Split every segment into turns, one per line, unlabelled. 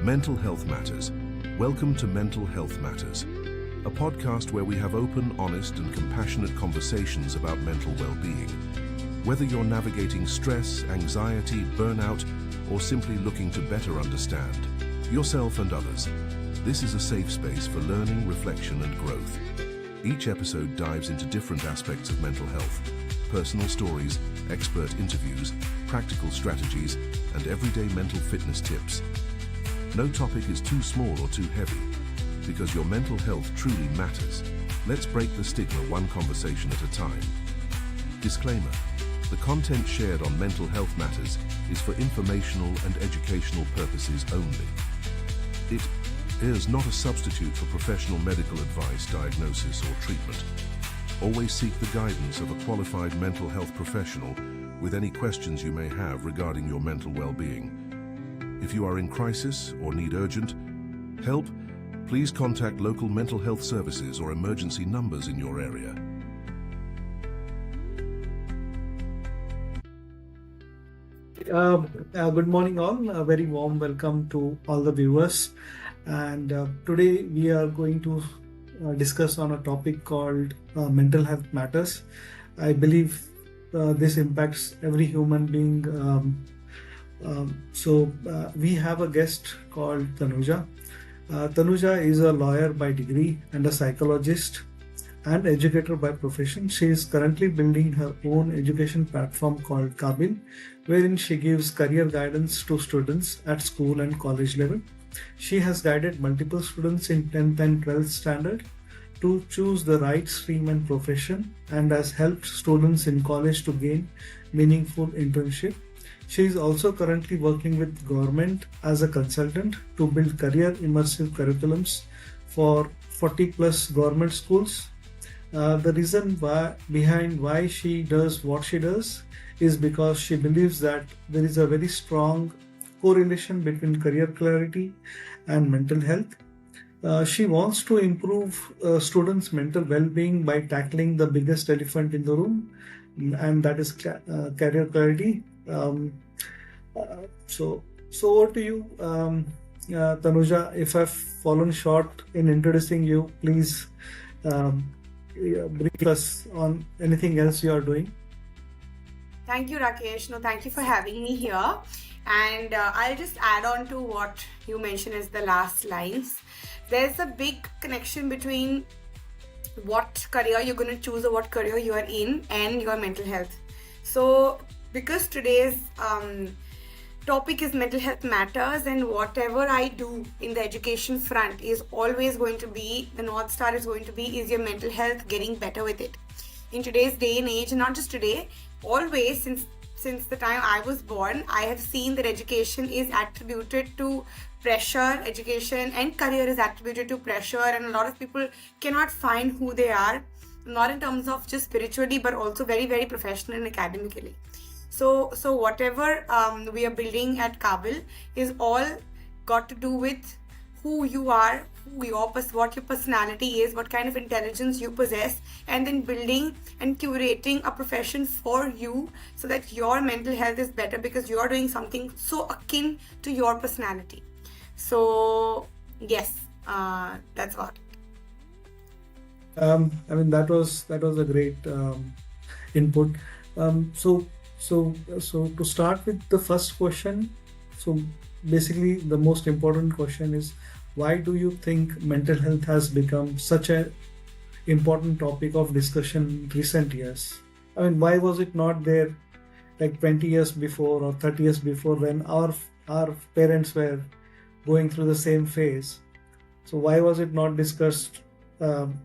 Mental Health Matters. Welcome to Mental Health Matters, a podcast where we have open, honest, and compassionate conversations about mental well-being. Whether you're navigating stress, anxiety, burnout, or simply looking to better understand yourself and others, this is a safe space for learning, reflection, and growth. Each episode dives into different aspects of mental health, personal stories, expert interviews, practical strategies, and everyday mental fitness tips. No topic is too small or too heavy, because your mental health truly matters. Let's break the stigma one conversation at a time. Disclaimer: the content shared on Mental Health Matters is for informational and educational purposes only. It is not a substitute for professional medical advice, diagnosis, or treatment. Always seek the guidance of a qualified mental health professional with any questions you may have regarding your mental well-being. If you are in crisis or need urgent help, please contact local mental health services or emergency numbers in your area.
Good morning all. A very warm welcome to all the viewers. And today we are going to discuss on a topic called mental health matters. I believe this impacts every human being. So we have a guest called Tanuja. Tanuja is a lawyer by degree and a psychologist and educator by profession. She is currently building her own education platform called Kabil, wherein she gives career guidance to students at school and college level. She has guided multiple students in 10th and 12th standard to choose the right stream and profession, and has helped students in college to gain meaningful internship. She is also currently working with government as a consultant to build career immersive curriculums for 40 plus government schools. The reason behind why she does what she does is because she believes that there is a very strong correlation between career clarity and mental health. She wants to improve students' mental well-being by tackling the biggest elephant in the room, and that is career clarity. So over to you, Tanuja. If I've fallen short in introducing you, please brief us on anything else you are doing.
Thank you, Rakesh. No, thank you for having me here. And I'll just add on to what you mentioned as the last lines. There's a big connection between what career you're going to choose or what career you are in and your mental health. So because today's topic is mental health matters, and whatever I do in the education front is always going to be, the North Star is going to be, is your mental health getting better with it? In today's day and age, not just today, always since the time I was born, I have seen that education is attributed to pressure, education and career is attributed to pressure, and a lot of people cannot find who they are, not in terms of just spiritually, but also very, very professional and academically. So whatever we are building at Kabil is all got to do with who you are, what your personality is, what kind of intelligence you possess, and then building and curating a profession for you so that your mental health is better because you are doing something so akin to your personality. So yes, that's what.
I mean, that was a great input. So to start with the first question, so basically the most important question is, why do you think mental health has become such an important topic of discussion in recent years? I mean, why was it not there like 20 years before or 30 years before, when our parents were going through the same phase? So why was it not discussed, and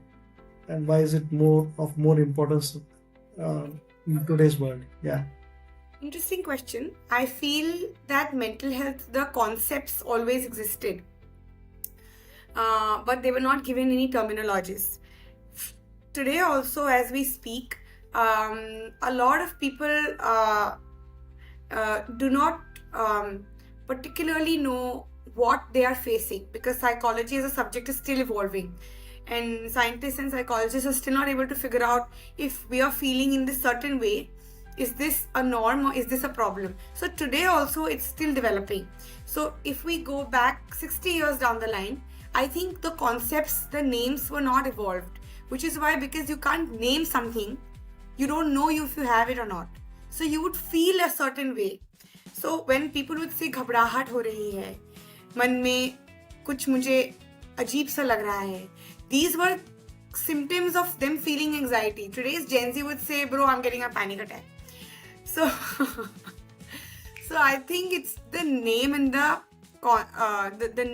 why is it more importance in today's world? Yeah.
Interesting question. I feel that mental health, the concepts always existed, but they were not given any terminologies. Today also, as we speak, a lot of people do not particularly know what they are facing, because psychology as a subject is still evolving, and scientists and psychologists are still not able to figure out if we are feeling in this certain way Is this a norm or is this a problem? So today also it's still developing. So if we go back 60 years down the line, I think the concepts, the names were not evolved, which is why, because you can't name something, you don't know if you have it or not. So you would feel a certain way. So when people would say घबराहट हो रही है, मन में कुछ मुझे अजीब सा लग रहा है, these were symptoms of them feeling anxiety. Today's Gen Z would say, bro, I'm getting a panic attack. So so I think it's the name and the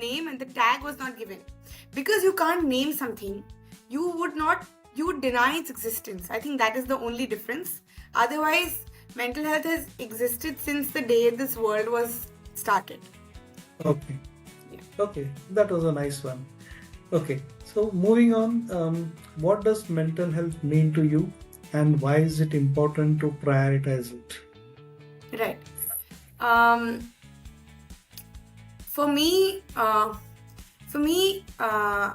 name and the tag was not given. Because you can't name something, you would deny its existence. I think that is the only difference. Otherwise, mental health has existed since the day this world was started.
Okay.
Yeah.
Okay, that was a nice one. Okay, so moving on, what does mental health mean to you, and why is it important to prioritize it?
Right. For me,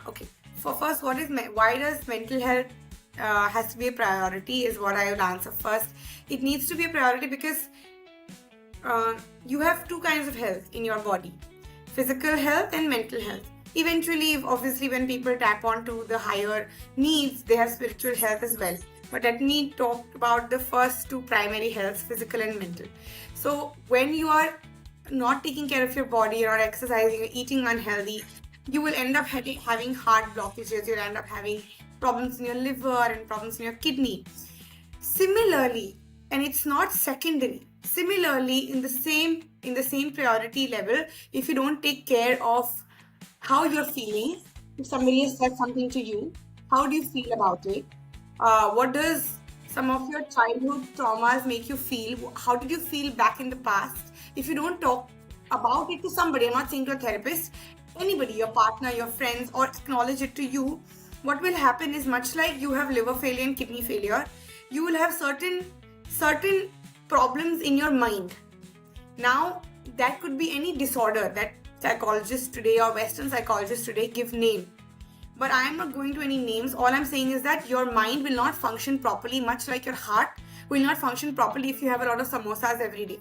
okay. For first, why does mental health has to be a priority is what I will answer first. It needs to be a priority because you have two kinds of health in your body: physical health and mental health. Eventually, obviously, when people tap onto the higher needs, they have spiritual health as well. But let me talk about the first two primary healths, physical and mental. So when you are not taking care of your body, you're not exercising, you're eating unhealthy, you will end up having heart blockages, you'll end up having problems in your liver and problems in your kidney. Similarly, and it's not secondary, similarly in the same priority level, if you don't take care of how you're feeling, if somebody has said something to you, how do you feel about it? What does some of your childhood traumas make you feel? How did you feel back in the past? If you don't talk about it to somebody, I'm not saying to a therapist, anybody, your partner, your friends, or acknowledge it to you, what will happen is, much like you have liver failure and kidney failure, you will have certain problems in your mind. Now, that could be any disorder that psychologists today or Western psychologists today give name. But I am not going to any names. All I'm saying is that your mind will not function properly, much like your heart will not function properly if you have a lot of samosas every day.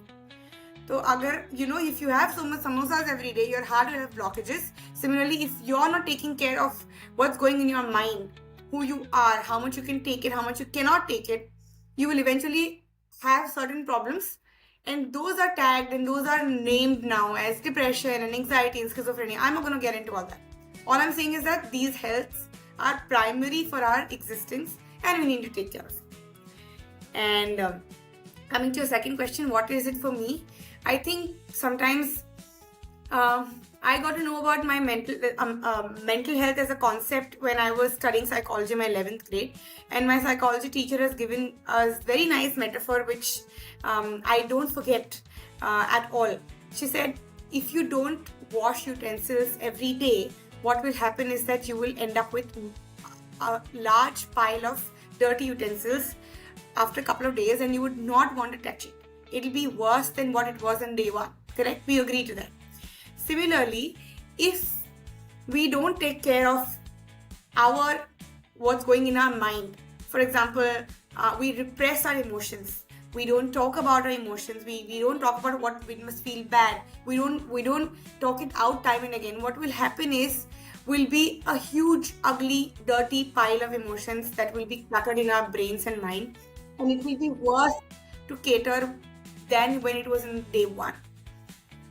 So, if you have so much samosas every day, your heart will have blockages. Similarly, if you're not taking care of what's going in your mind, who you are, how much you can take it, how much you cannot take it, you will eventually have certain problems. And those are tagged and those are named now as depression and anxiety and schizophrenia. I'm not going to get into all that. All I'm saying is that these healths are primary for our existence and we need to take care of it. And coming to your second question, what is it for me? I think sometimes I got to know about my mental health as a concept when I was studying psychology in my 11th grade. And my psychology teacher has given us very nice metaphor, which I don't forget at all. She said, if you don't wash utensils every day, what will happen is that you will end up with a large pile of dirty utensils after a couple of days and you would not want to touch it. It'll be worse than what it was on day one. Correct? We agree to that. Similarly, if we don't take care of what's going in our mind, for example, we repress our emotions. We don't talk about our emotions. We don't talk about what we must feel bad. We don't talk it out time and again. What will happen is will be a huge, ugly, dirty pile of emotions that will be cluttered in our brains and mind, and it will be worse to cater than when it was in day one.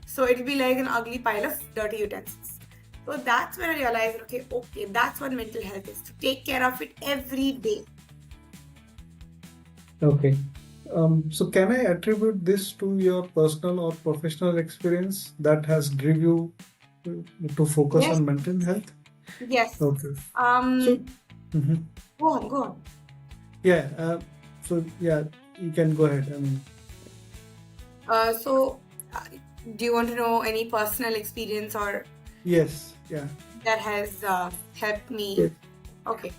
So it will be like an ugly pile of dirty utensils. So that's when I realized, okay, that's what mental health is, to take care of it every day.
Okay. So can I attribute this to your personal or professional experience that has driven you to focus
Yes.
on mental health?
Yes.
Okay.
Go on.
Yeah. You can go ahead.
Do you want to know any personal experience or
Yes. Yeah.
that has helped me?
Yes.
Okay.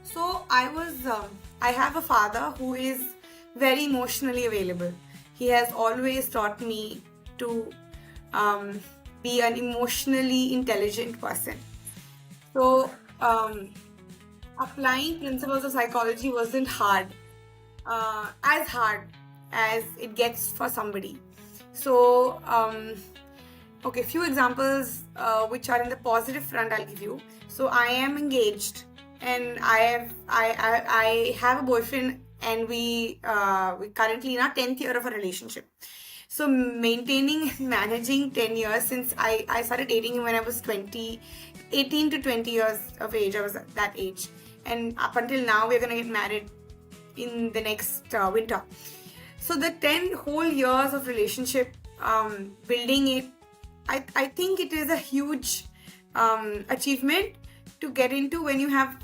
So I have a father who is very emotionally available. He has always taught me to be an emotionally intelligent person. So applying principles of psychology wasn't as hard as it gets for somebody. So, okay, few examples which are in the positive front I'll give you. So I am engaged and I have a boyfriend, and we currently in our 10th year of a relationship. So maintaining and managing 10 years, since I started dating him when I was 18 to 20 years of age. I was at that age, and up until now we're gonna get married in the next winter. So the 10 whole years of relationship, building it, I think it is a huge achievement to get into when you have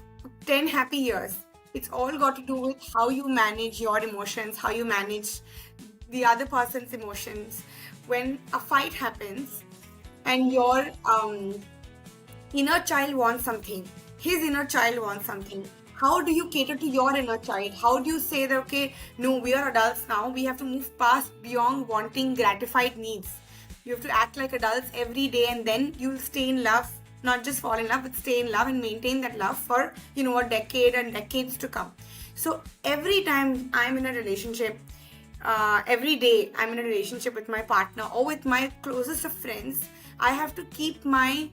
10 happy years. It's all got to do with how you manage your emotions, how you manage the other person's emotions. When a fight happens and your inner child wants something, his inner child wants something, how do you cater to your inner child? How do you say that, okay, no, we are adults now, we have to move past beyond wanting gratified needs. You have to act like adults every day, and then you'll stay in love, not just fall in love, but stay in love and maintain that love for, a decade and decades to come. So every time I'm in a relationship, every day I'm in a relationship with my partner or with my closest of friends, I have to keep my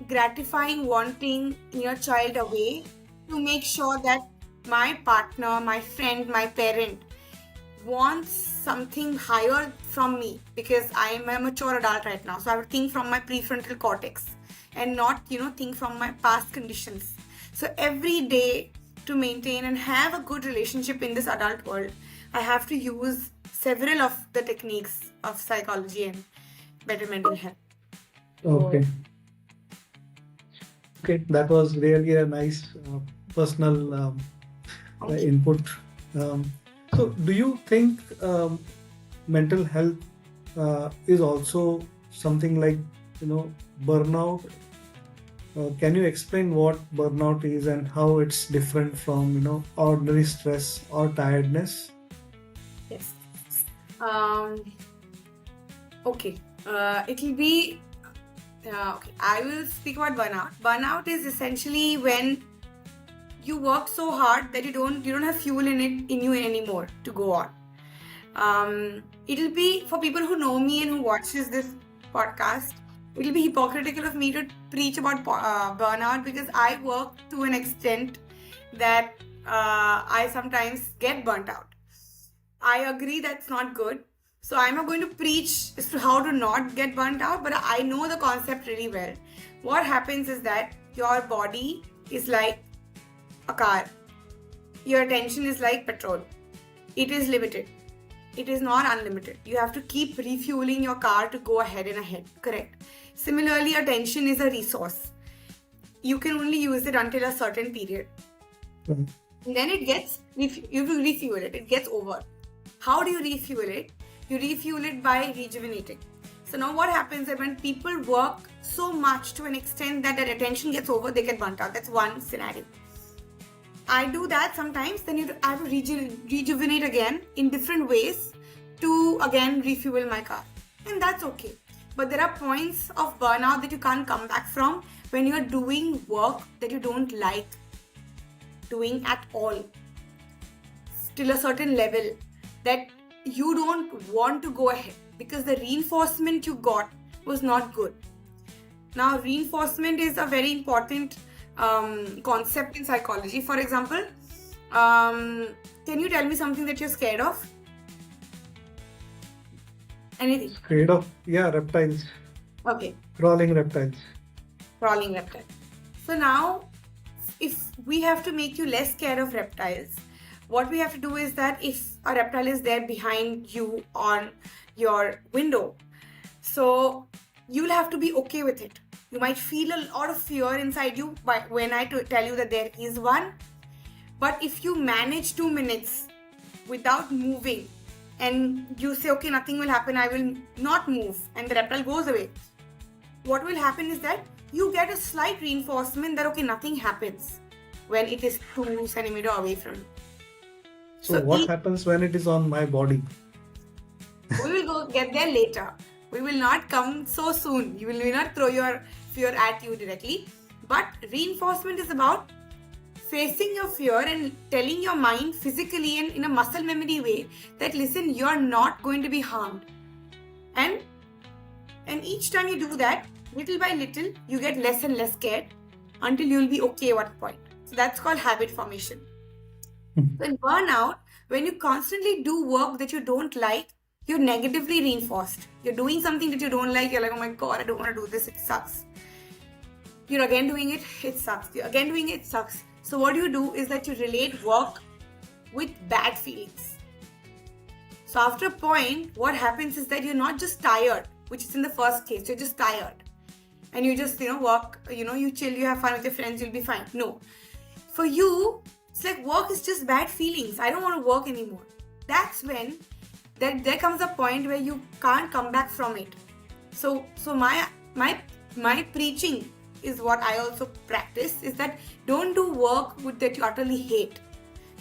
gratifying wanting inner child away to make sure that my partner, my friend, my parent wants something higher from me, because I am a mature adult right now. So I would think from my prefrontal cortex and not, think from my past conditions. So every day, to maintain and have a good relationship in this adult world, I have to use several of the techniques of psychology and better mental health.
Okay. Okay, that was really a nice personal input. So, do you think mental health is also something like, burnout? Can you explain what burnout is and how it's different from, ordinary stress or tiredness?
Yes. Okay. It will be. Okay. I will speak about burnout. Burnout is essentially when you work so hard that you don't have fuel in you anymore to go on. It'll be, for people who know me and who watches this podcast, it'll be hypocritical of me to preach about burnout, because I work to an extent that I sometimes get burnt out. I agree that's not good. So I'm not going to preach as to how to not get burnt out, but I know the concept really well. What happens is that your body is like a car. Your attention is like petrol. It is limited. It is not unlimited. You have to keep refueling your car to go ahead and ahead. Correct. Similarly, attention is a resource. You can only use it until a certain period. And then you have to refuel it. It gets over. How do you refuel it? You refuel it by rejuvenating. So now what happens is when people work so much to an extent that their attention gets over, they get burnt out. That's one scenario. I do that sometimes. Then I have to rejuvenate again in different ways to again refuel my car. And that's okay. But there are points of burnout that you can't come back from when you're doing work that you don't like doing at all. Till a certain level that you don't want to go ahead because the reinforcement you got was not good. Now, reinforcement is a very important concept in psychology. For example, can you tell me something that you're scared of? Anything?
Scared of? Yeah, reptiles.
Okay.
Crawling reptiles.
Crawling reptile. So now, if we have to make you less scared of reptiles, what we have to do is that if a reptile is there behind you on your window, so you'll have to be okay with it. You might feel a lot of fear inside you when I tell you that there is one. But if you manage 2 minutes without moving and you say, okay, nothing will happen, I will not move, and the reptile goes away, what will happen is that you get a slight reinforcement that, okay, nothing happens when it is 2 centimeters away from you.
So what happens when it is on my body?
We will get there later. We will not come so soon. You will not throw your fear at you directly. But reinforcement is about facing your fear and telling your mind physically and in a muscle memory way that listen, you're not going to be harmed. And each time you do that, little by little, you get less and less scared until you'll be okay at one point. So that's called habit formation. So in burnout, when you constantly do work that you don't like, you're negatively reinforced. You're doing something that you don't like, you're like, oh my God, I don't want to do this, it sucks. You're again doing it, it sucks. You're again doing it, sucks. So what you do is that you relate work with bad feelings. So after a point, what happens is that you're not just tired, which is in the first case, you're just tired. And you just, work, you chill, you have fun with your friends, you'll be fine. No. For you, it's like work is just bad feelings. I don't want to work anymore. That's when there comes a point where you can't come back from it. So my preaching is what I also practice, is that don't do work that you utterly hate,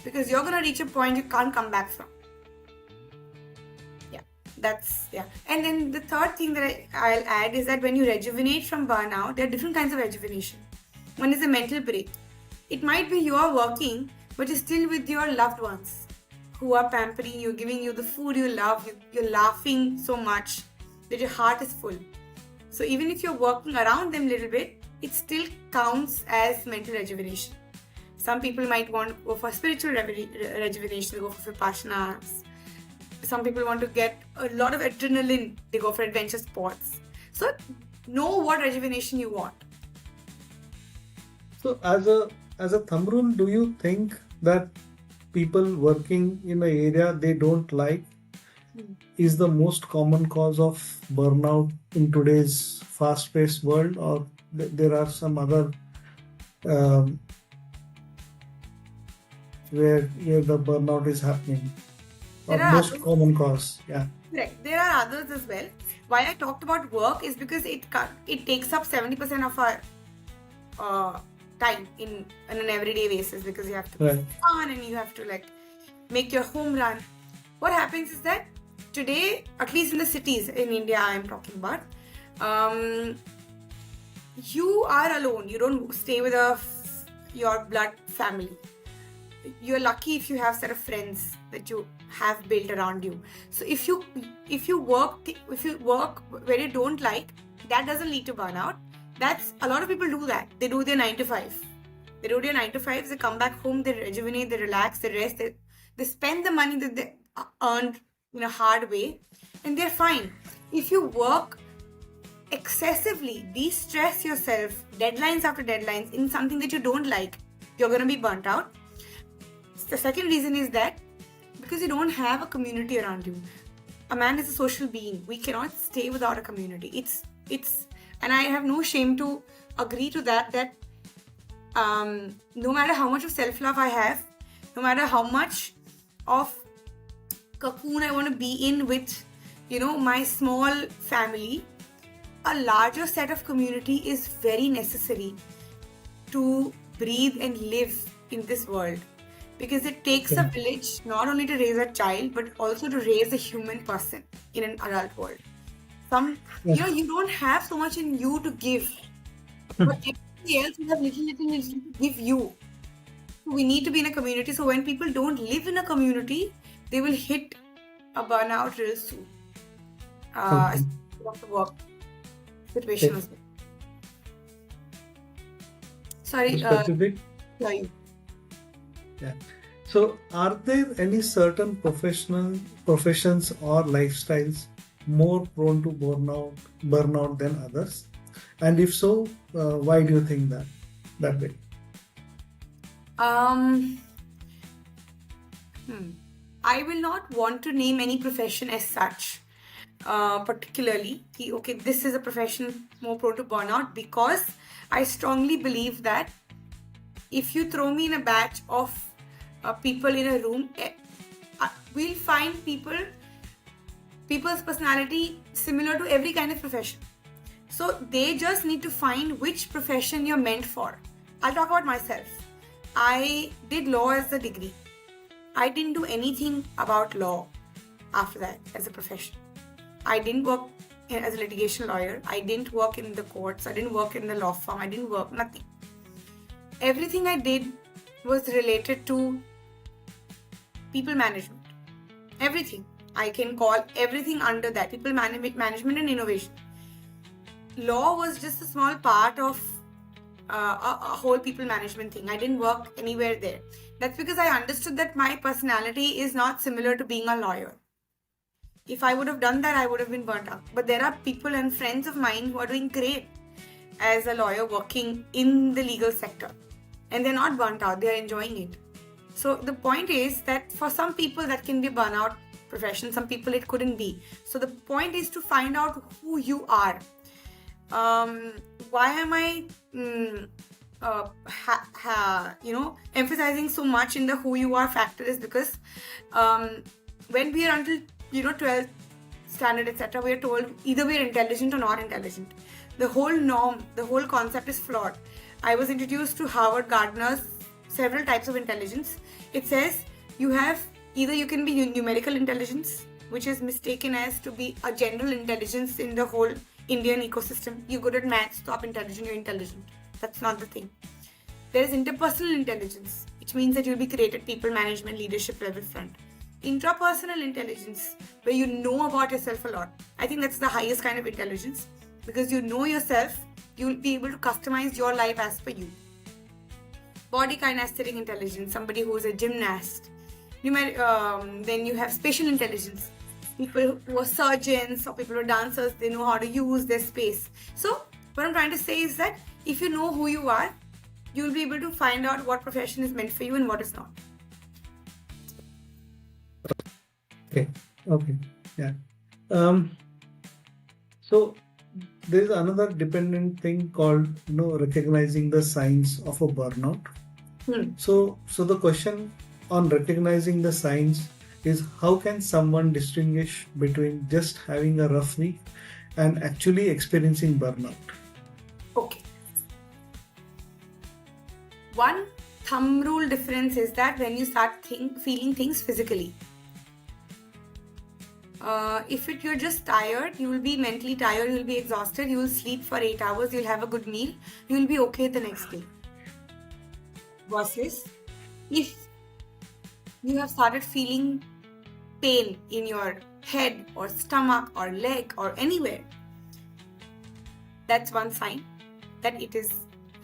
because you're going to reach a point you can't come back from. And then the third thing that I'll add is that when you rejuvenate from burnout, there are different kinds of rejuvenation. One is a mental break. It might be you are working, but you're still with your loved ones who are pampering you, giving you the food you love. You're laughing so much that your heart is full. So even if you're working around them a little bit, it still counts as mental rejuvenation. Some people might want to go for spiritual rejuvenation, they go for vipassanas. Some people want to get a lot of adrenaline, they go for adventure sports. So know what rejuvenation you want.
So as a thumb rule, do you think that people working in an area they don't like is the most common cause of burnout in today's fast-paced world, or there are some other where the burnout is happening? Most common cause, yeah.
Correct. There are others as well. Why I talked about work is because it takes up 70% of our time on an everyday basis, because you have to be fun and you have to make your home run. What happens is that today, at least in the cities in India, I am talking about, you are alone. You don't stay with your blood family. You're lucky if you have a set of friends that you have built around you. So if you work where you don't like, that doesn't lead to burnout. That's a lot of people do that. They do their 9 to 5. They do their 9 to 5. They come back home. They rejuvenate. They relax. They rest. They spend the money that they earned in a hard way, and they're fine. If you work excessively, de-stress yourself, deadlines after deadlines in something that you don't like, you're going to be burnt out. The second reason is that because you don't have a community around you. A man is a social being. We cannot stay without a community. It's and I have no shame to agree to that no matter how much of self-love I have, no matter how much of cocoon I want to be in with, my small family, a larger set of community is very necessary to breathe and live in this world. Because it takes a village not only to raise a child, but also to raise a human person in an adult world. You don't have so much in you to give, but everybody else will have little to give you. So we need to be in a community. So when people don't live in a community, they will hit a burnout real soon. Of the work situation as well. Sorry. Sorry.
Yeah. So, are there any certain professions or lifestyles more prone to burnout than others? And if so, why do you think that way?
I will not want to name any profession as such, particularly. Okay, this is a profession more prone to burnout, because I strongly believe that if you throw me in a batch of people in a room, we'll find people's personality similar to every kind of profession. So they just need to find which profession you're meant for. I'll talk about myself. I did law as a degree. I didn't do anything about law after that as a profession. I didn't work as a litigation lawyer. I didn't work in the courts. I didn't work in the law firm. I didn't work nothing. Everything I did was related to people management. Everything. I can call everything under that. People management and innovation. Law was just a small part of a whole people management thing. I didn't work anywhere there. That's because I understood that my personality is not similar to being a lawyer. If I would have done that, I would have been burnt out. But there are people and friends of mine who are doing great as a lawyer working in the legal sector. And they're not burnt out, they're enjoying it. So the point is that for some people that can be burnout profession, some people it couldn't be. So the point is to find out who you are. Why am I emphasizing so much in the who you are factor is because when we are until 12th standard etc., we are told either we are intelligent or not intelligent. The whole norm, the whole concept is flawed. I was introduced to Howard Gardner's several types of intelligence. It says you can be numerical intelligence, which is mistaken as to be a general intelligence in the whole Indian ecosystem. You're good at maths, top intelligent, you're intelligent. That's not the thing. There is interpersonal intelligence, which means that you'll be great at people management, leadership level front. Intrapersonal intelligence, where you know about yourself a lot. I think that's the highest kind of intelligence because you know yourself, you'll be able to customize your life as per you. Body kinesthetic intelligence, somebody who is a gymnast. Then you have spatial intelligence. People who are surgeons or people who are dancers, they know how to use their space. So what I'm trying to say is that if you know who you are, you'll be able to find out what profession is meant for you and what is not.
Okay. Yeah. So there's another dependent thing called recognizing the signs of a burnout. So the question on recognizing the signs is how can someone distinguish between just having a rough week and actually experiencing burnout?
Okay. One thumb rule difference is that when you start feeling things physically. If you're just tired, you will be mentally tired, you will be exhausted, you will sleep for 8 hours, you'll have a good meal, you will be okay the next day. Versus, if you have started feeling pain in your head or stomach or leg or anywhere, that's one sign that it is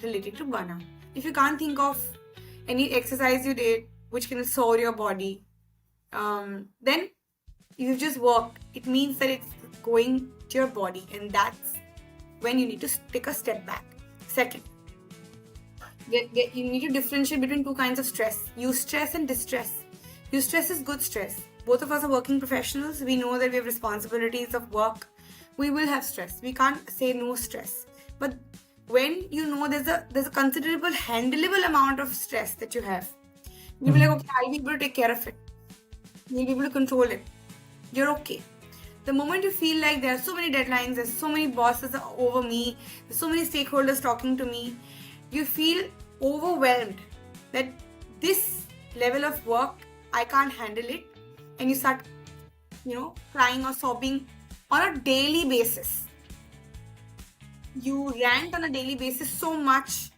related to burnout. If you can't think of any exercise you did which can soar your body, then you've just worked. It means that it's going to your body, and that's when you need to take a step back. Second, you need to differentiate between two kinds of stress. Eustress and distress. Eustress is good stress. Both of us are working professionals. We know that we have responsibilities of work. We will have stress. We can't say no stress. But when you know there's a considerable handleable amount of stress that you have, you'll be like, okay, I'll be able to take care of it. You'll be able to control it. You're okay. The moment you feel like there are so many deadlines, there's so many bosses over me, there's so many stakeholders talking to me, you feel overwhelmed that this level of work, I can't handle it, and you start, crying or sobbing on a daily basis. You rant on a daily basis so much,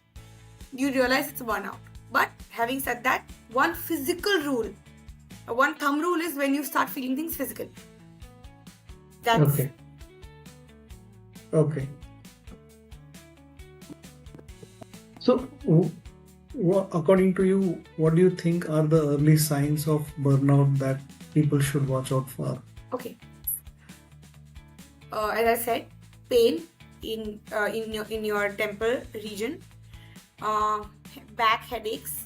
you realize it's a burnout. But having said that, one physical rule, one thumb rule is when you start feeling things physical. That's
Okay. So, according to you, what do you think are the early signs of burnout that people should watch out for?
Okay. As I said, pain in your temple region, back headaches.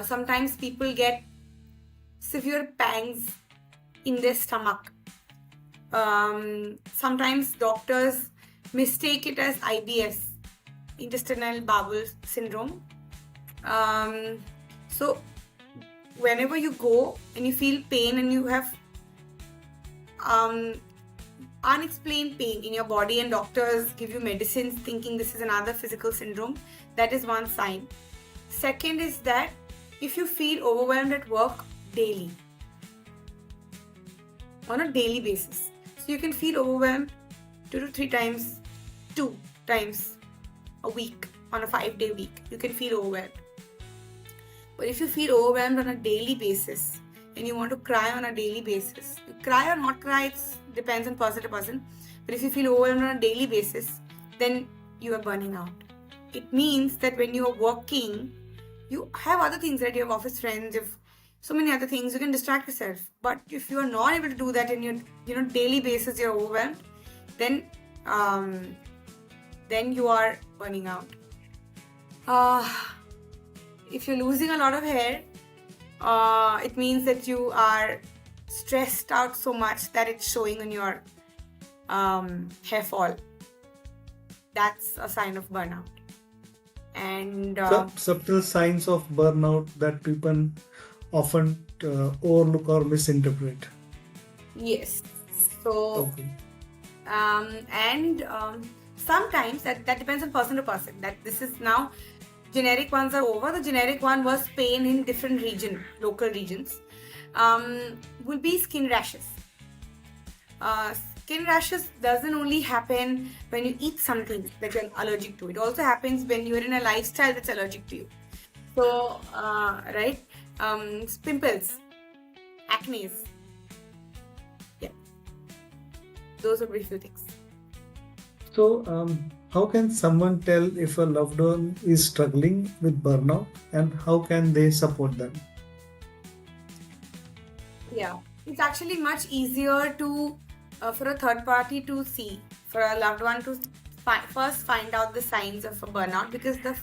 Sometimes people get severe pangs in their stomach. Sometimes doctors mistake it as IBS, intestinal bowel syndrome. So whenever you go and you feel pain and you have unexplained pain in your body and doctors give you medicines thinking this is another physical syndrome, that is one sign. Second is that if you feel overwhelmed at work daily, on a daily basis, so you can feel overwhelmed 2 times a week, on a 5-day week, you can feel overwhelmed. But if you feel overwhelmed on a daily basis and you want to cry on a daily basis, cry or not cry, it depends on person to person. But if you feel overwhelmed on a daily basis, then you are burning out. It means that when you are working, you have other things, right? You have office friends, you have so many other things, you can distract yourself. But if you are not able to do that in your daily basis, you're overwhelmed, then you are burning out. If you're losing a lot of hair, it means that you are stressed out so much that it's showing on your hair fall. That's a sign of burnout. And
subtle signs of burnout that people often overlook or misinterpret.
Yes. So,
Okay.
Sometimes that depends on person to person. That this is now generic ones are over. The generic one was pain in different local regions. Will be skin rashes. Skin rashes doesn't only happen when you eat something that you're allergic to. It also happens when you're in a lifestyle that's allergic to you. So, right? Pimples, acne. Yeah. Those would be a few things.
So, how can someone tell if a loved one is struggling with burnout, and how can they support them?
Yeah, it's actually much easier to for a third party to see, for a loved one to first find out the signs of a burnout, because the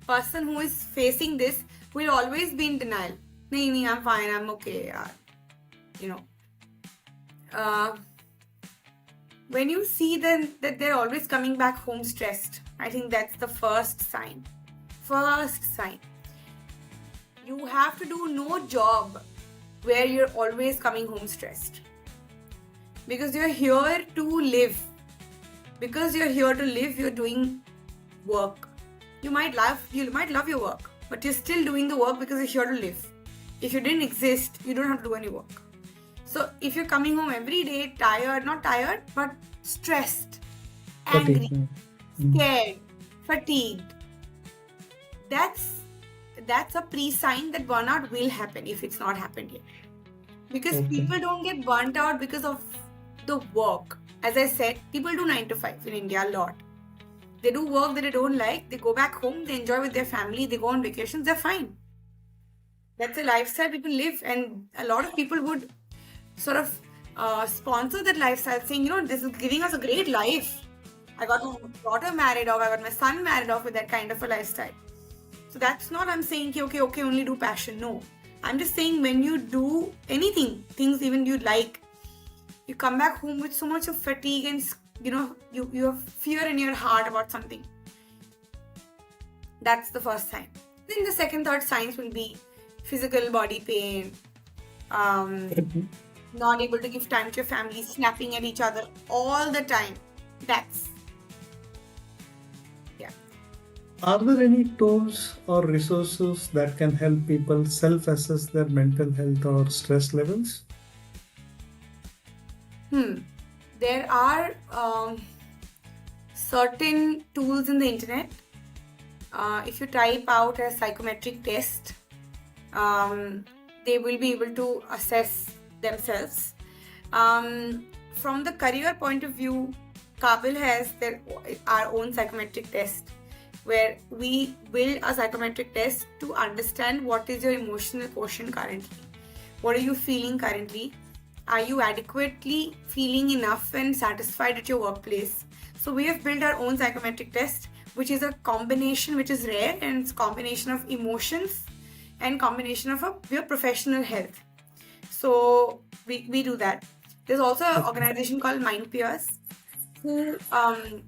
person who is facing this will always be in denial. No, I'm fine, I'm okay. When you see them that they're always coming back home stressed, I think that's the first sign. You have to do no job where you're always coming home stressed. Because you're here to live. You're doing work. You might love your work, but you're still doing the work because you're here to live. If you didn't exist, you don't have to do any work. So if you're coming home every day tired, not tired, but stressed, angry, scared, fatigued, that's a pre-sign that burnout will happen if it's not happened yet. Because people don't get burnt out because of the work. As I said, people do 9 to 5 in India a lot. They do work that they don't like, they go back home, they enjoy with their family, they go on vacations, they're fine. That's a lifestyle people live, and a lot of people would sort of sponsor that lifestyle, saying, this is giving us a great life. I got my daughter married off, I got my son married off with that kind of a lifestyle. So that's not I'm saying, okay, only do passion. No. I'm just saying when you do anything, things even you like, you come back home with so much of fatigue and, you have fear in your heart about something. That's the first sign. Then the second, third signs will be physical body pain, not able to give time to your family, snapping at each other all the time.
Are there any tools or resources that can help people self-assess their mental health or stress levels?
There are certain tools in the internet. If you type out a psychometric test, they will be able to assess themselves. From the career point of view, Kabul has our own psychometric test, where we build a psychometric test to understand what is your emotional quotient currently. What are you feeling currently? Are you adequately feeling enough and satisfied at your workplace? So we have built our own psychometric test, which is a combination, which is rare, and it's a combination of emotions and combination of your professional health. So we do that. There's also an organization called Mindfulness, who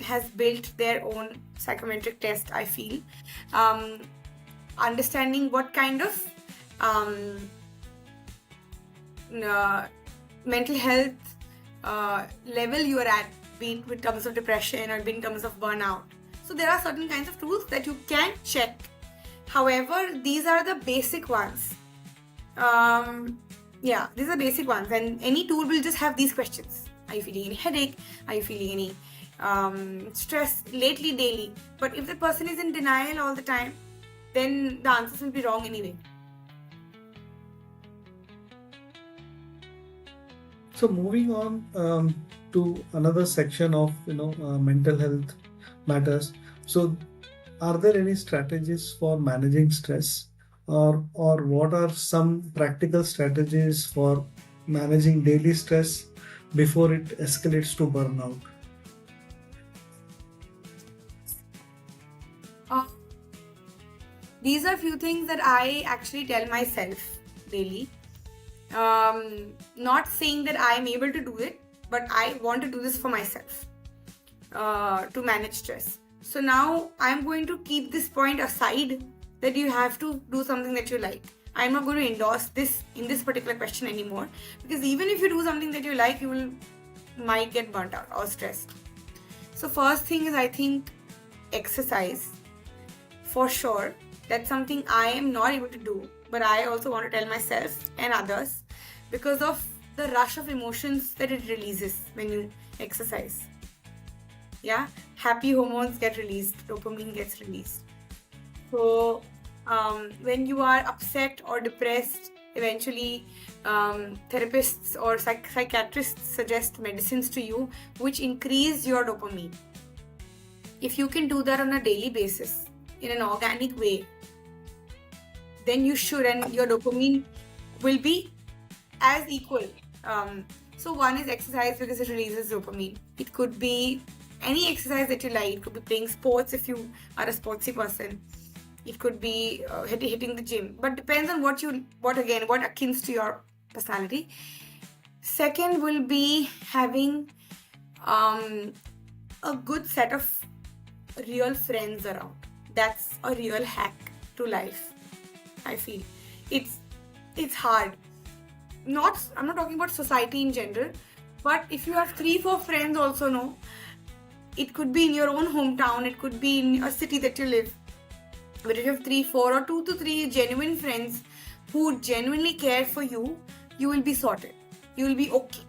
has built their own psychometric test, I feel. Understanding what kind of mental health level you are at, be it in terms of depression or in terms of burnout. So there are certain kinds of tools that you can check. However, these are the basic ones. These are basic ones, and any tool will just have these questions. Are you feeling any headache? Are you feeling any stress lately, daily? But if the person is in denial all the time, then the answers will be wrong anyway.
So moving on to another section of mental health matters. So are there any strategies for managing stress, or what are some practical strategies for managing daily stress before it escalates to burnout?
Uh, these are few things that I actually tell myself daily. Not saying that I am able to do it, but I want to do this for myself to manage stress. So now I'm going to keep this point aside, that you have to do something that you like. I'm not going to endorse this in this particular question anymore, because even if you do something that you like, you might get burnt out or stressed. So first thing is, I think, exercise. For sure, that's something I am not able to do, but I also want to tell myself and others, because of the rush of emotions that it releases when you exercise. Yeah, happy hormones get released, dopamine gets released. So when you are upset or depressed, eventually therapists or psychiatrists suggest medicines to you which increase your dopamine. If you can do that on a daily basis in an organic way, then you should, and your dopamine will be as equal. So one is exercise, because it releases dopamine. It could be any exercise that you like. It could be playing sports if you are a sportsy person. It could be hitting the gym, but depends on what akins to your personality. Second will be having a good set of real friends around. That's a real hack to life. I feel it's hard. I'm not talking about society in general, but if you have 3-4 friends also, no, it could be in your own hometown, it could be in a city that you live, but if you have 3-4 or 2 to 3 genuine friends who genuinely care for you, you will be sorted, you will be okay,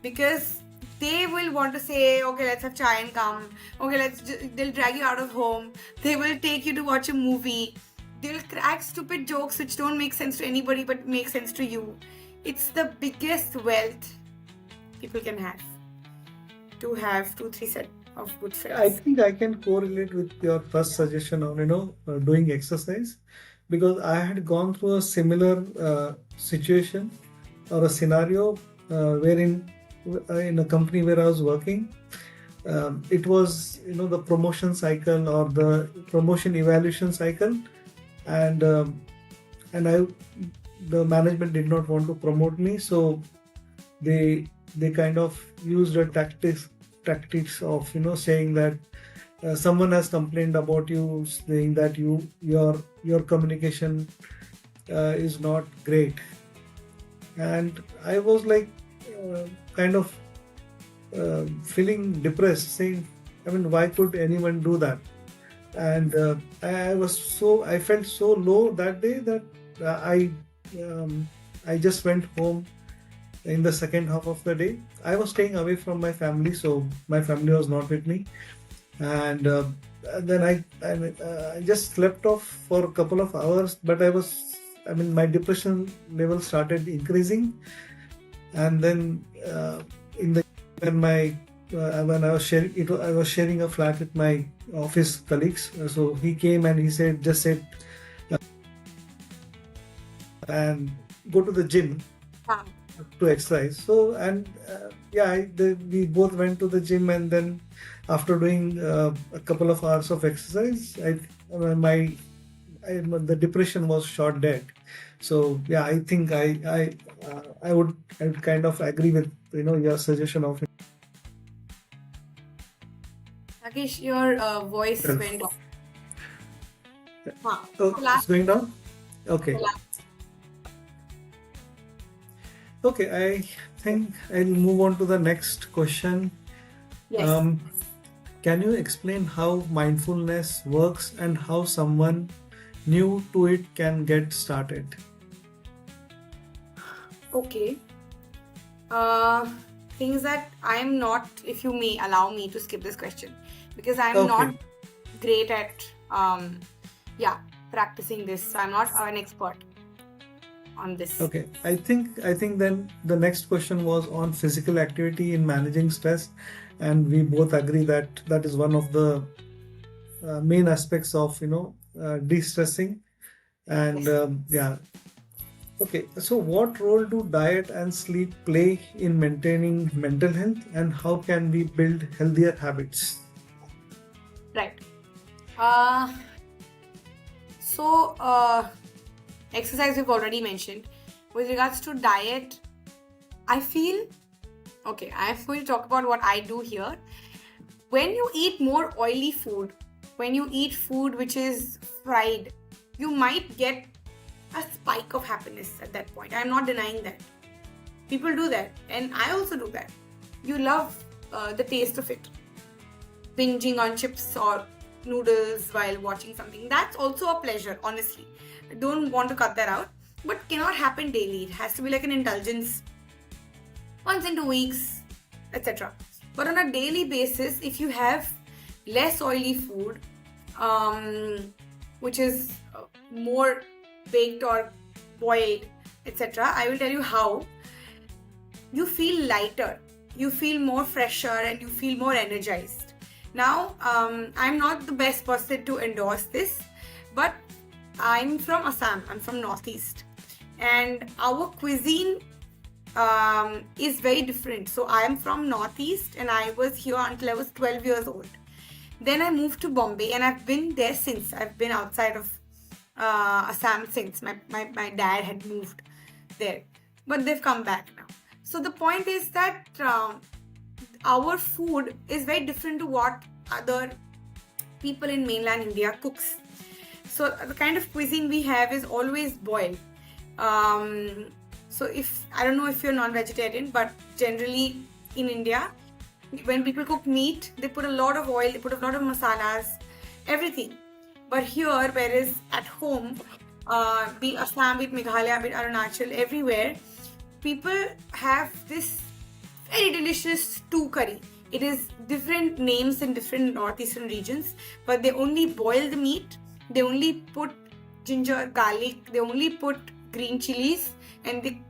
because they will want to say, okay, let's have chai and come, okay, they'll drag you out of home, they will take you to watch a movie, they'll crack stupid jokes which don't make sense to anybody but make sense to you. It's the biggest wealth people can have, to have 2-3 set of good friends.
I think I can correlate with your first suggestion on doing exercise, because I had gone through a similar situation or a scenario wherein in a company where I was working, it was the promotion cycle or the promotion evaluation cycle, and the management did not want to promote me, so they kind of used a tactics of saying that someone has complained about you, saying that your communication is not great, and I was like kind of feeling depressed, saying, I mean, why could anyone do that? And I felt so low that day that I just went home in the second half of the day. I was staying away from my family, so my family was not with me, and then I just slept off for a couple of hours. But my depression level started increasing, and then when I was sharing a flat with my office colleagues. So he came and he said, and go to the gym to exercise. So, and we both went to the gym, and then after doing a couple of hours of exercise, the depression was shot dead. So yeah, I think I would kind of agree with your suggestion of.
Rakesh, your voice went off.
It's going down? Okay. Okay, I think I'll move on to the next question.
Yes.
Can you explain how mindfulness works and how someone new to it can get started?
Okay. Things that I'm not, if you may allow me to skip this question, because I'm not great at practicing this, so I'm not an expert. on this.
Okay, I think then the next question was on physical activity in managing stress, and we both agree that that is one of the main aspects of de-stressing. And
Yes.
yeah, okay. So what role do diet and sleep play in maintaining mental health, and how can we build healthier habits?
Right. Uh, so exercise we've already mentioned. With regards to diet, I feel okay. I'm going to talk about what I do here. When you eat more oily food, when you eat food which is fried, you might get a spike of happiness at that point. I'm not denying that. People do that, and I also do that. You love the taste of it. Binging on chips or noodles while watching something. That's also a pleasure, honestly. I don't want to cut that out, but cannot happen daily. It has to be like an indulgence once in 2 weeks, etc. But on a daily basis, if you have less oily food, which is more baked or boiled, etc., I will tell you how you feel lighter, you feel more fresher, and you feel more energized. Now, I'm not the best person to endorse this, but I'm from Assam, I'm from Northeast, and our cuisine is very different. So I am from Northeast and I was here until I was 12 years old. Then I moved to Bombay and I've been there since. I've been outside of Assam since. My dad had moved there, but they've come back now. So the point is that our food is very different to what other people in mainland India cooks. So the kind of cuisine we have is always boiled. So if I don't know if you're non-vegetarian, but generally in India, when people cook meat, they put a lot of oil, they put a lot of masalas, everything. But here, whereas at home, be Assam, be Meghalaya, be Arunachal, everywhere, people have this very delicious stew curry. It is different names in different northeastern regions, but they only boil the meat, they only put ginger, garlic, they only put green chilies, and they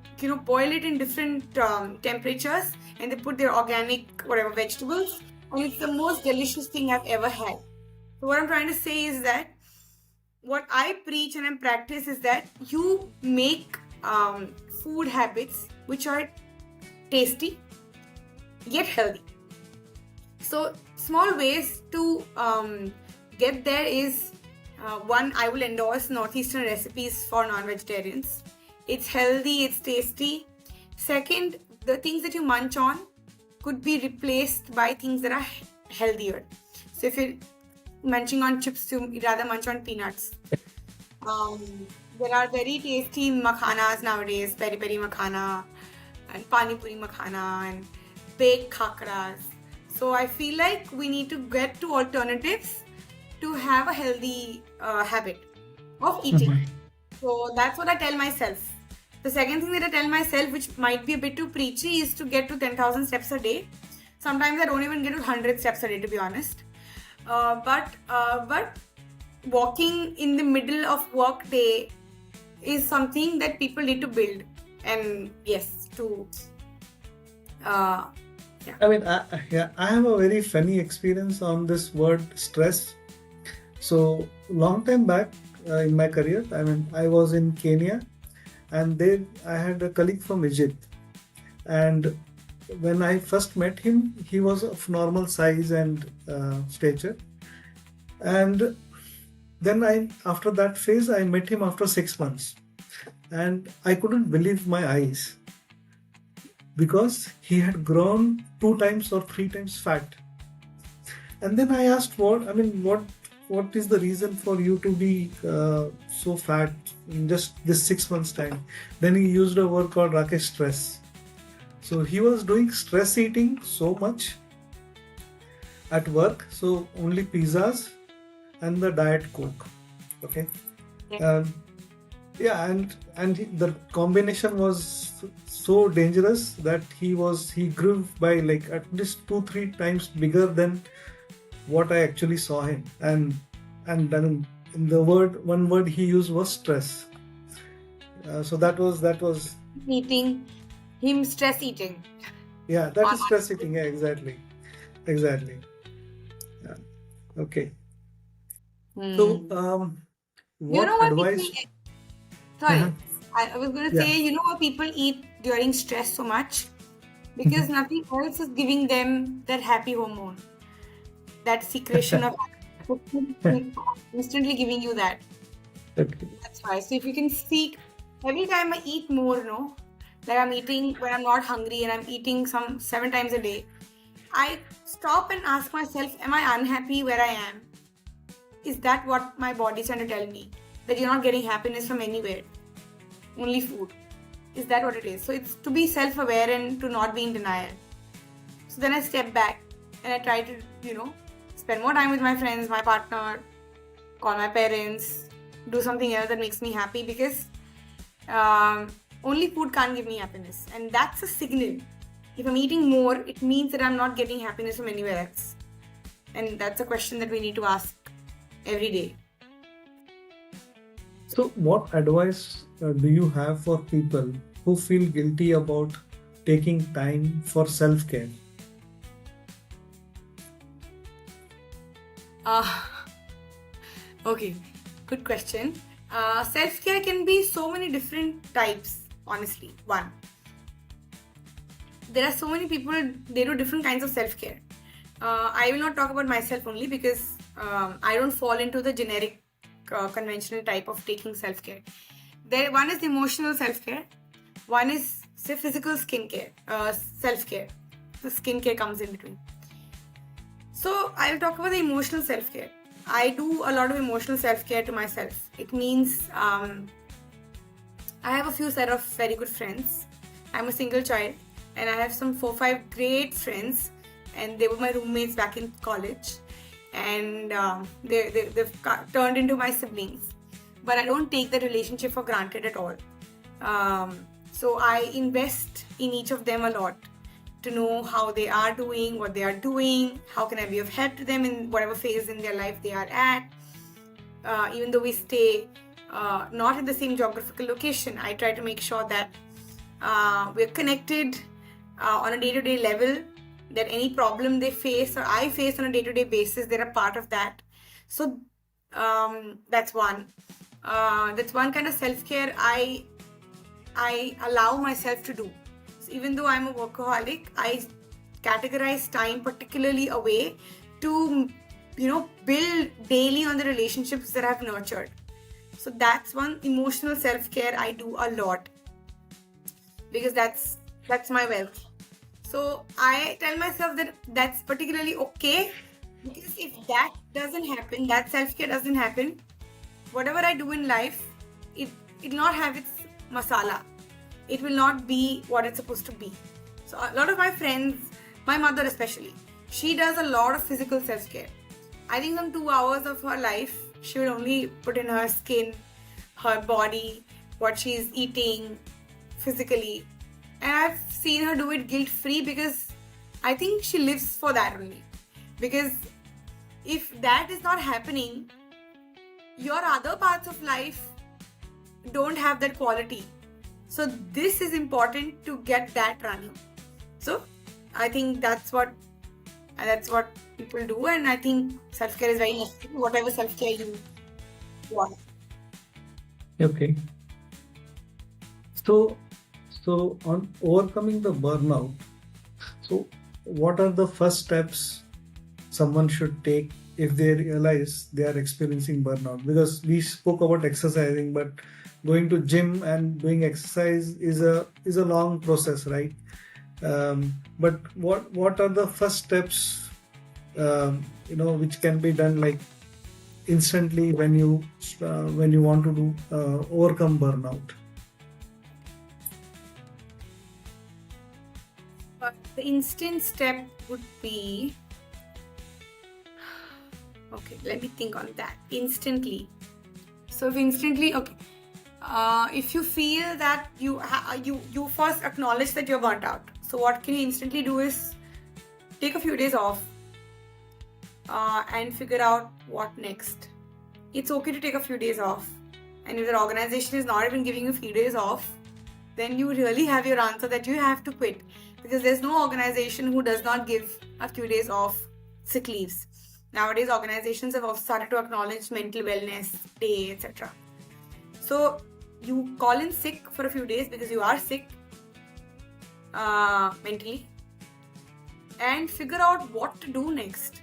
boil it in different temperatures, and they put their organic vegetables, and it's the most delicious thing I've ever had. So what I'm trying to say is that what I preach and I practice is that you make food habits which are tasty yet healthy. So small ways to get there is one, I will endorse northeastern recipes for non-vegetarians. It's healthy, it's tasty. Second, the things that you munch on could be replaced by things that are healthier. So if you're munching on chips, you'd rather munch on peanuts. There are very tasty makhanas nowadays, peri peri makhana and pani puri makhana and baked khakras. So I feel like we need to get to alternatives to have a healthy habit of eating. So that's what I tell myself. The second thing that I tell myself, which might be a bit too preachy, is to get to 10,000 steps a day. Sometimes I don't even get to 100 steps a day, to be honest. But walking in the middle of work day is something that people need to build. And yes, to yeah.
I mean, I have a very funny experience on this word stress. So long time back in my career, I was in Kenya, and there I had a colleague from Egypt, and when I first met him, he was of normal size and stature, and then after that phase, I met him after 6 months, and I couldn't believe my eyes, because he had grown 2 times or 3 times fat. And then I asked, what is the reason for you to be so fat in just this 6 months time? Then he used a word called Rakesh stress. So he was doing stress eating so much at work, so only pizzas and the diet coke. Okay. Yeah, and the combination was so dangerous that he grew by like at least 2-3 times bigger than what I actually saw him. And then one word he used was stress. So that was
Eating, him stress eating.
yeah, that
On
is stress eating. Yeah, exactly. Yeah. Okay. So
You know
what
what people,
advice? Uh-huh.
sorry, I was going to
Yeah.
say, you know what people eat during stress so much? Because nothing else is giving them that happy hormone, that secretion of instantly giving you that.
Okay.
That's why. So if you can seek, every time I eat more, no, like I'm eating when I'm not hungry and I'm eating some 7 times a day, I stop and ask myself, am I unhappy where I am? Is that what my body's trying to tell me? That you're not getting happiness from anywhere, only food. Is that what it is? So it's to be self-aware and to not be in denial. So then I step back and I try to, spend more time with my friends, my partner, call my parents, do something else that makes me happy, because only food can't give me happiness. And that's a signal. If I'm eating more, it means that I'm not getting happiness from anywhere else. And that's a question that we need to ask every day.
So what advice do you have for people who feel guilty about taking time for self-care?
Okay, good question. Self-care can be so many different types, honestly. One, there are so many people, they do different kinds of self-care. I will not talk about myself only, because I don't fall into the generic conventional type of taking self-care. One is emotional self-care, one is say physical skincare, self-care. The skincare comes in between. So I'll talk about the emotional self-care. I do a lot of emotional self-care to myself. It means I have a few set of very good friends. I'm a single child and I have some 4-5 great friends, and they were my roommates back in college, and they've turned into my siblings. But I don't take the relationship for granted at all. So I invest in each of them a lot to know how they are doing, what they are doing, how can I be of help to them in whatever phase in their life they are at. Even though we stay not in the same geographical location, I try to make sure that we're connected on a day-to-day level, that any problem they face or I face on a day-to-day basis, they're a part of that. So that's one. That's one kind of self-care I allow myself to do. So even though I'm a workaholic, I categorize time particularly away to, build daily on the relationships that I've nurtured. So that's one emotional self-care I do a lot, because that's my wealth. So I tell myself that that's particularly okay, because if that doesn't happen, that self-care doesn't happen, whatever I do in life, it'll not have its masala. It will not be what it's supposed to be. So a lot of my friends, my mother especially, she does a lot of physical self-care. I think some 2 hours of her life, she will only put in her skin, her body, what she's eating physically. And I've seen her do it guilt-free, because I think she lives for that only. Because if that is not happening, your other parts of life don't have that quality. So this is important to get that running. So I think that's what people do, and I think self-care is very necessary, whatever self-care you want.
Okay. So on overcoming the burnout, so what are the first steps someone should take if they realize they are experiencing burnout? Because we spoke about exercising, but going to gym and doing exercise is a long process, right? But what are the first steps which can be done like instantly when you want to do overcome burnout?
The instant step would be, okay, let me think on that. Instantly. So if instantly, okay. If you feel that you first acknowledge that you're burnt out. So what can you instantly do is take a few days off and figure out what next. It's okay to take a few days off. and if the organization is not even giving you a few days off, then you really have your answer that you have to quit, because there's no organization who does not give a few days off sick leaves. Nowadays, organizations have also started to acknowledge mental wellness day, etc. So you call in sick for a few days because you are sick mentally, and figure out what to do next.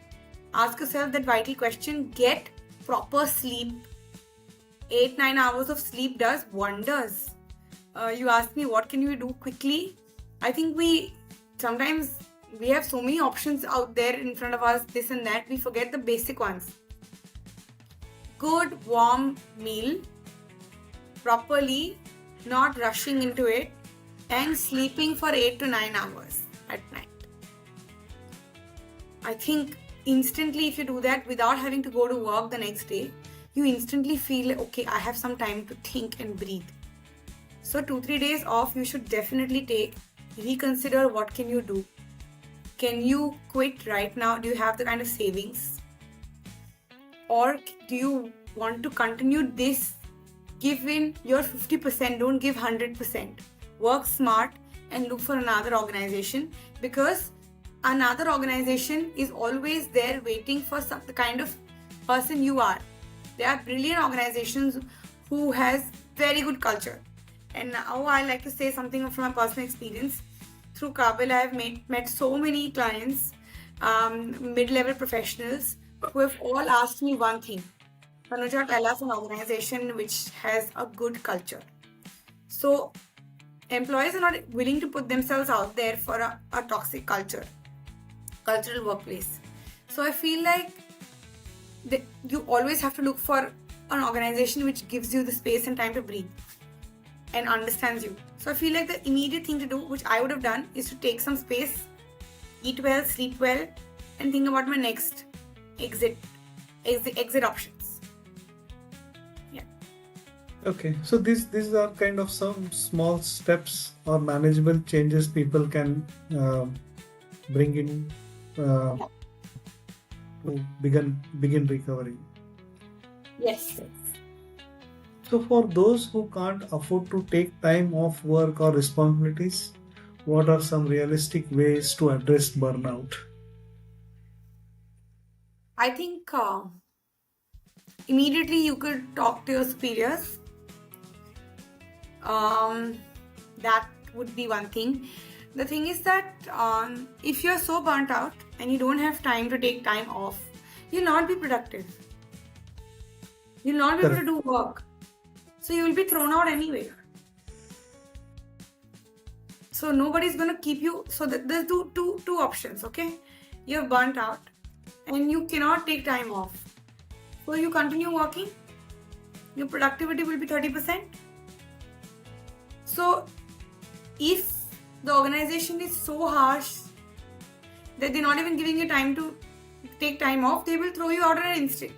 Ask yourself that vital question. Get proper sleep. 8-9 hours of sleep does wonders. You ask me what can we do quickly. I think sometimes we have so many options out there in front of us, this and that, we forget the basic ones. Good warm meal, properly, not rushing into it, and sleeping for 8 to 9 hours at night. I think instantly if you do that without having to go to work the next day, you instantly feel, okay, I have some time to think and breathe. So 2-3 days off you should definitely take. Reconsider what can you do. Can you quit right now? Do you have the kind of savings? Or do you want to continue this? Give in your 50%, don't give 100%. Work smart and look for another organization, because another organization is always there waiting for the kind of person you are. There are brilliant organizations who has very good culture. And now I like to say something from my personal experience. Through Kabul, I have met so many clients, mid-level professionals, who have all asked me one thing. Tanuja, tell us an organization which has a good culture. So employees are not willing to put themselves out there for a toxic cultural workplace. So I feel like you always have to look for an organization which gives you the space and time to breathe and understands you. So I feel like the immediate thing to do, which I would have done, is to take some space, eat well, sleep well, and think about my next exit options. Yeah.
Okay, so these are kind of some small steps or manageable changes people can bring in to begin recovery.
Yes.
So for those who can't afford to take time off work or responsibilities, what are some realistic ways to address burnout?
I think immediately you could talk to your superiors. That would be one thing. The thing is that if you're so burnt out and you don't have time to take time off, you'll not be productive. You'll not be able to do work. So you will be thrown out anyway. So nobody's going to keep you. So there's two options, okay? You're burnt out and you cannot take time off. So you continue working. Your productivity will be 30%. So if the organization is so harsh that they're not even giving you time to take time off, they will throw you out in an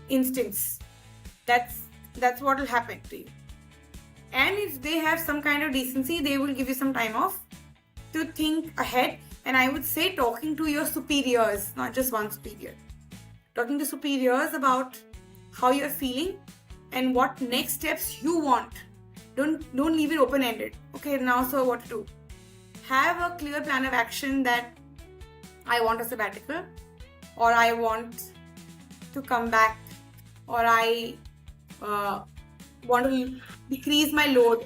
instance. That's what will happen to you. And if they have some kind of decency, they will give you some time off to think ahead. And I would say talking to your superiors, not just one superior. Talking to superiors about how you're feeling and what next steps you want. Don't leave it open-ended. Okay, now so what to do? Have a clear plan of action that I want a sabbatical, or I want to come back, or I want to decrease my load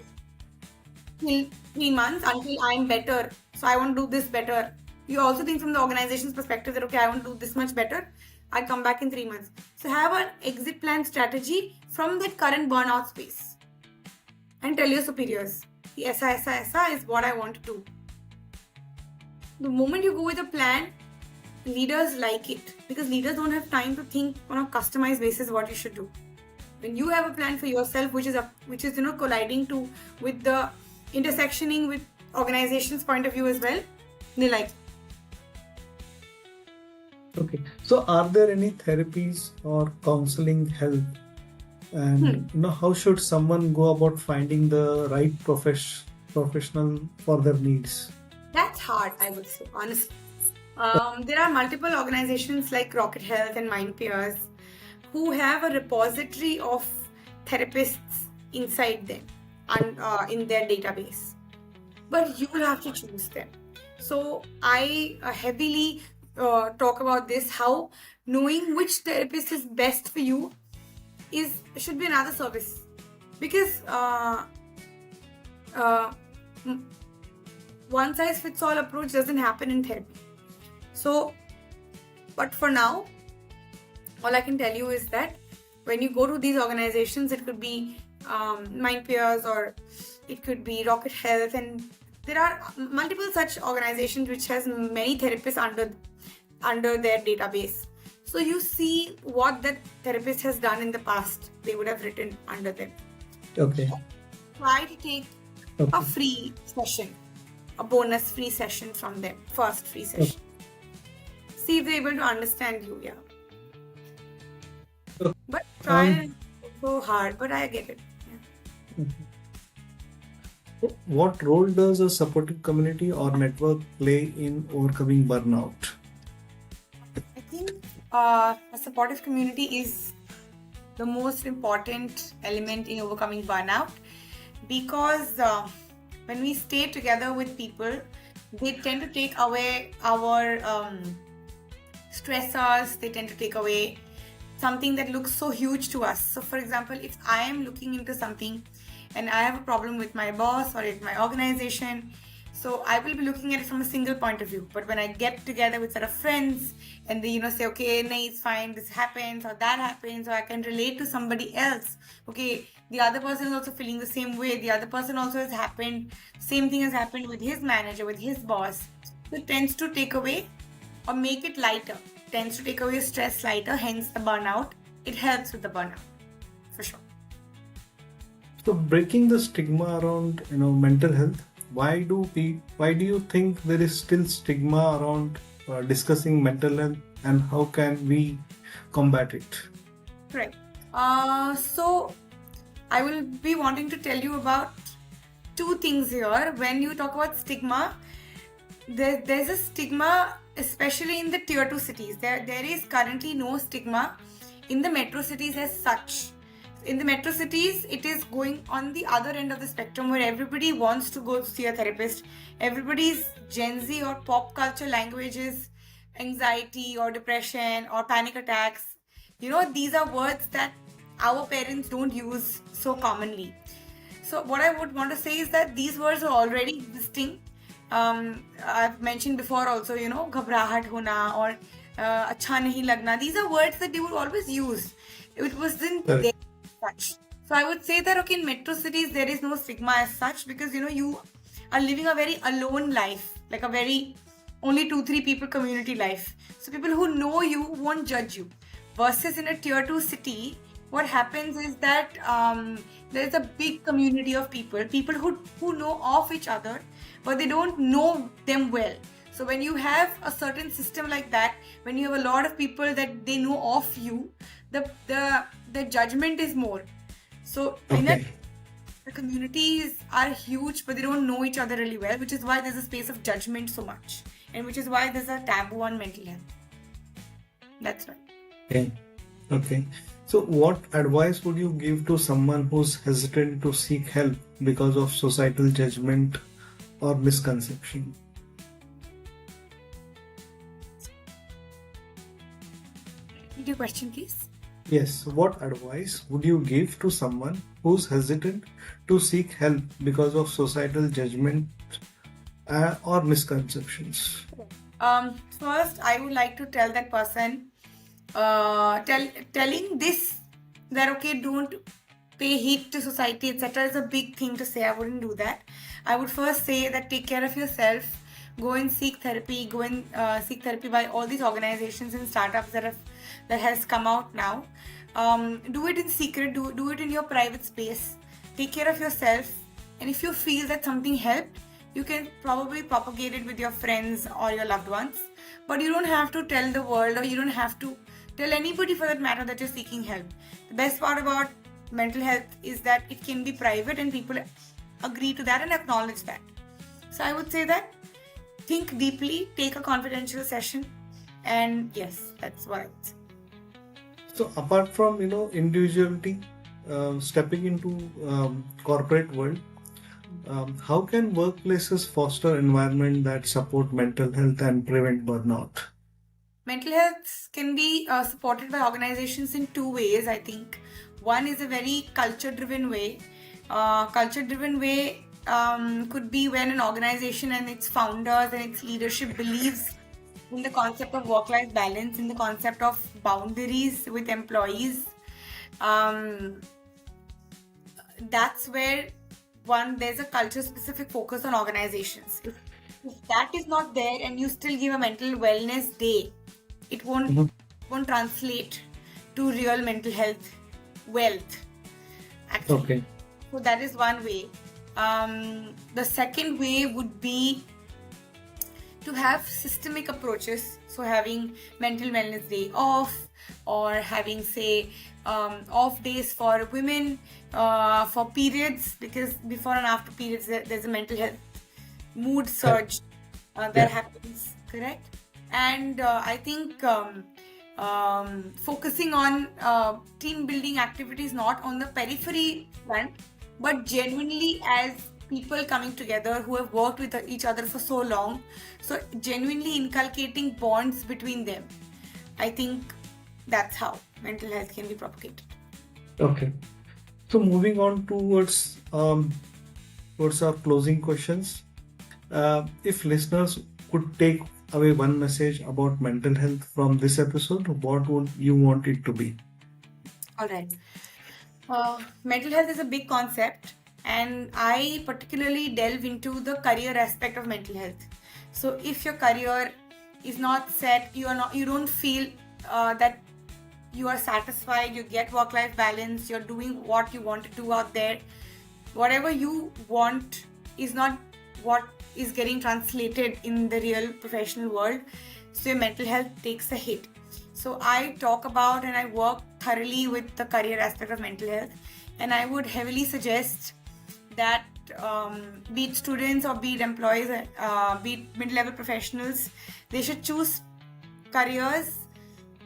till 3 months until I'm better. So I want to do this better. You also think from the organization's perspective that, okay, I want to do this much better. I come back in 3 months. So have an exit plan strategy from that current burnout space. And tell your superiors, esa is what I want to do. The moment you go with a plan, leaders like it, because leaders don't have time to think on a customized basis what you should do. When you have a plan for yourself, which is colliding with the intersectioning with organization's point of view as well, they like it.
Okay, so are there any therapies or counseling help? And how should someone go about finding the right professional for their needs?
That's hard, I would say, honestly. There are multiple organizations like Rocket Health and Mind Peers who have a repository of therapists inside them and in their database, but you will have to choose them. So I heavily talk about this, how knowing which therapist is best for you should be another service, because one size fits all approach doesn't happen in therapy. So, but for now, all I can tell you is that when you go to these organizations, it could be Mind Peers, or it could be Rocket Health, and there are multiple such organizations which has many therapists under their database. So you see what that therapist has done in the past. They would have written under them.
Okay.
Try to take a free session, a bonus free session from them, first free session. See if they're able to understand you, yeah. But try and so hard, but I get it. Yeah.
What role does a supportive community or network play in overcoming burnout?
I think a supportive community is the most important element in overcoming burnout, because when we stay together with people, they tend to take away our stressors, they tend to take away something that looks so huge to us. So for example, if I am looking into something and I have a problem with my boss or at my organization, so I will be looking at it from a single point of view. But when I get together with set of friends and they say, okay, no, it's fine, this happens or that happens, or I can relate to somebody else. Okay, the other person is also feeling the same way. The other person also has happened, same thing has happened with his manager, with his boss. So it tends to take away or make it lighter, tends to take away stress lighter, hence the burnout. It helps with the burnout, for sure.
So breaking the stigma around mental health, why do you think there is still stigma around discussing mental health, and how can we combat it?
Right. So I will be wanting to tell you about two things here. When you talk about stigma, there's a stigma, especially in the tier 2 cities. There is currently no stigma in the metro cities as such. In the metro cities, it is going on the other end of the spectrum, where everybody wants to go see a therapist. Everybody's Gen Z or pop culture languages, anxiety or depression or panic attacks. These are words that our parents don't use so commonly. So what I would want to say is that these words are already existing. I've mentioned before also, ghabrahat hona or acha nahi lagna. These are words that they would always use. It wasn't there as such. So I would say that, okay, in metro cities, there is no stigma as such, because, you are living a very alone life, like a very only 2-3 people community life. So people who know you won't judge you. Versus in a tier 2 city, what happens is that there's a big community of people who know of each other, but they don't know them well. So when you have a certain system like that, when you have a lot of people that they know of you, the judgment is more. So the communities are huge, but they don't know each other really well, which is why there's a space of judgment so much, and which is why there's a taboo on mental health. That's right.
Okay. So what advice would you give to someone who's hesitant to seek help because of societal judgment or misconception?
Repeat your question, please.
Yes. What advice would you give to someone who's hesitant to seek help because of societal judgment or misconceptions?
First, I would like to tell that person, telling this, that okay, don't pay heed to society, etc. is a big thing to say. I wouldn't do that. I would first say that take care of yourself. Go and seek therapy. Go and seek therapy by all these organizations and startups that has come out now. Do it in secret. Do it in your private space. Take care of yourself. And if you feel that something helped, you can probably propagate it with your friends or your loved ones. But you don't have to tell the world, or you don't have to tell anybody for that matter that you're seeking help. The best part about mental health is that it can be private and people agree to that and acknowledge that. So I would say that think deeply, take a confidential session, and yes, that's what I would say.
So apart from individuality, stepping into corporate world, how can workplaces foster environment that support mental health and prevent burnout?
Mental health can be supported by organizations in two ways, I think. One is a very culture-driven way. Culture-driven way could be when an organization and its founders and its leadership believes in the concept of work-life balance, in the concept of boundaries with employees. That's where there's a culture-specific focus on organizations. If that is not there and you still give a mental wellness day, it won't translate to real mental health wealth, actually.
Okay.
So that is one way. The second way would be to have systemic approaches. So having mental wellness day off, or having, say, off days for women, for periods, because before and after periods there's a mental health mood surge that happens, correct? And I think focusing on team building activities, not on the periphery front, but genuinely as people coming together who have worked with each other for so long, so genuinely inculcating bonds between them. I think that's how mental health can be propagated.
Okay. So moving on towards our closing questions. If listeners could take away one message about mental health from this episode, what would you want it to be?
All right. Mental health is a big concept, and I particularly delve into the career aspect of mental health. So if your career is not set, you don't feel that you are satisfied, you get work-life balance, you're doing what you want to do out there, whatever you want is not what is getting translated in the real professional world, so your mental health takes a hit. So I talk about and I work thoroughly with the career aspect of mental health, and I would heavily suggest that be it students or be it employees, be it mid-level professionals, they should choose careers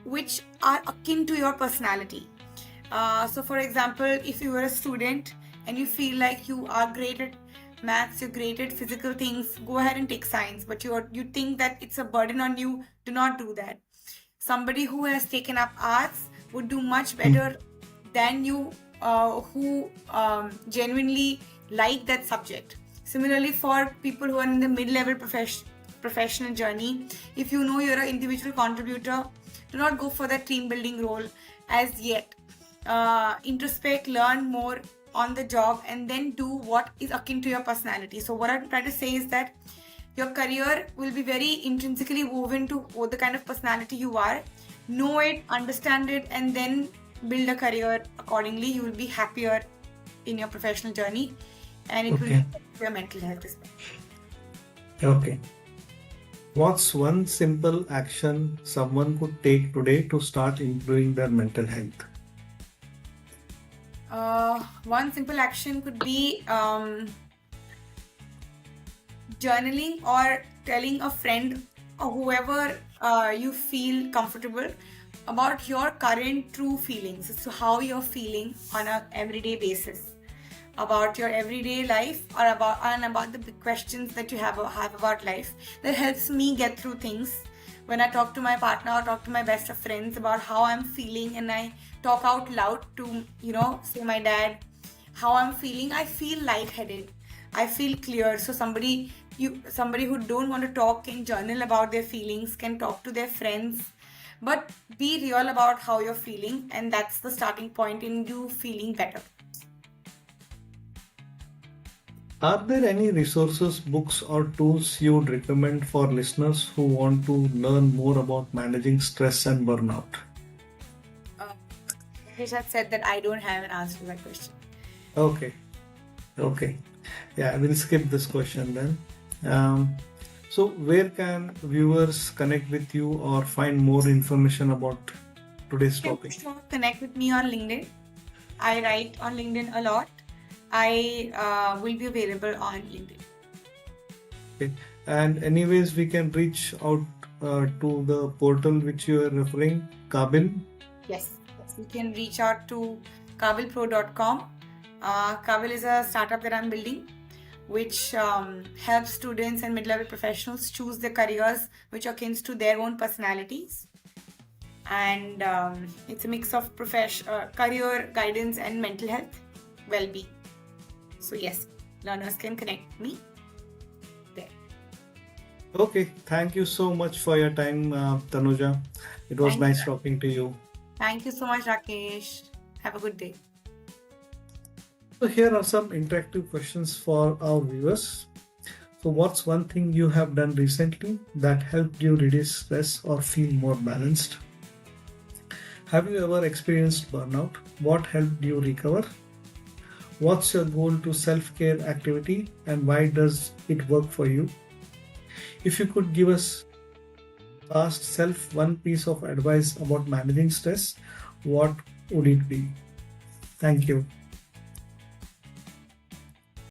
which are akin to your personality. So for example, if you were a student and you feel like you are great at maths, you're great at physical things, go ahead and take science. But you think that it's a burden on you, do not do that. Somebody who has taken up arts would do much better than you who genuinely like that subject. Similarly, for people who are in the mid-level professional journey, if you know you're an individual contributor, do not go for that team building role as yet. Introspect, learn more on the job, and then do what is akin to your personality. So what I'm trying to say is that your career will be very intrinsically woven to what the kind of personality you are. Know it, understand it, and then build a career accordingly. You will be happier in your professional journey, and it will help your mental health as well.
Okay. What's one simple action someone could take today to start improving their mental health?
One simple action could be journaling or telling a friend or whoever you feel comfortable about your current true feelings. So how you're feeling on an everyday basis about your everyday life, or about the big questions that you have about life. That helps me get through things. When I talk to my partner or talk to my best of friends about how I'm feeling, and I talk out loud to, say my dad how I'm feeling, I feel lightheaded. I feel clear. So somebody who don't want to talk can journal about their feelings, can talk to their friends, but be real about how you're feeling, and that's the starting point in you feeling better.
Are there any resources, books, or tools you would recommend for listeners who want to learn more about managing stress and burnout?
Rakesh had said that I don't have an answer to that question.
Okay. Yeah, I will skip this question then. So where can viewers connect with you or find more information about today's topic?
Connect with me on LinkedIn. I write on LinkedIn a lot. I will be available on LinkedIn.
Okay. And anyways, we can reach out to the portal which you are referring, Kabil.
Yes, you can reach out to kavilpro.com. Kavil is a startup that I'm building, which helps students and mid-level professionals choose their careers which are akin to their own personalities. And it's a mix of career guidance and mental health well-being. So yes, learners can connect me there.
Okay, thank you so much for your time, Tanuja. It was
Thank
nice
you.
talking to you.
Thank you so much, Rakesh. Have a good day.
So here are some interactive questions for our viewers. So what's one thing you have done recently that helped you reduce stress or feel more balanced? Have you ever experienced burnout? What helped you recover? What's your goal to self-care activity and why does it work for you? If you could give us past self one piece of advice about managing stress, what would it be? Thank you.